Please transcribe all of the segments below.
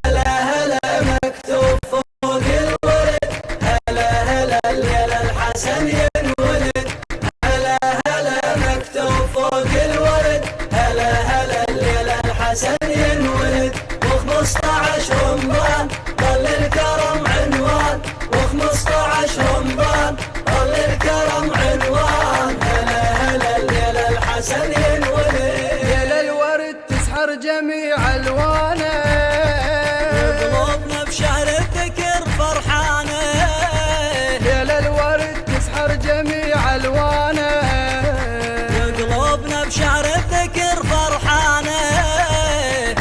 هلا هلا مكتوب فوق الورد، هلا هلا الليلة الحسن ينولد. هلا هلا مكتوب فوق الورد، هلا هلا الليلة الحسن ينولد. و15 رمضان ظل الكرم عنوان، و15 رمضان ظل الكرم عنوان. هلا هلا الليلة الحسن ينولد. ليلة الورد تسحر جميع الوانه، قلوبنا بشهر الذكر فرحانه. ليلة الورد تسحر جميع الوانه، قلوبنا بشهر الذكر فرحانه.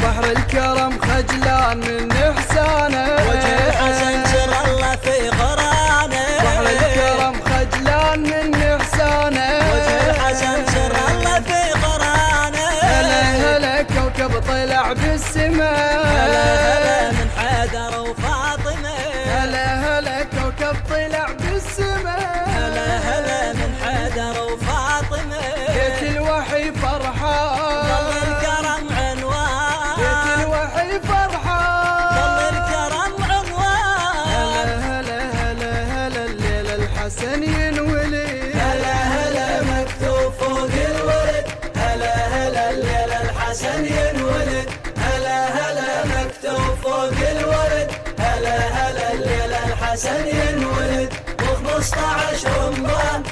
بحر الكرم خجلان من احسانه، وجه الحسن سر الله في قرانه. بحر الكرم خجلان من احسانه، وجه الحسن سر الله في قرانه. هلا هلا كوكب طلع بالسماء، هلا هلا من حيدر وفاطمه. هلا هلا كوكب طلع بالسماء، هلا هلا من حيدر وفاطمه. بيت الوحي فرحان، ظل الكرم عنوان، بيت الوحي فرحان، ظل الكرم عنوان. هلا هلا هلا الليلة الحسن ينولد. هلا هلا مكتوب فوق الورد، هلا هلا الليلة الحسن ينولد. هلا هلا مكتوب فوق الورد، هلا هلا الليلة الحسن ينولد. و15 رمضان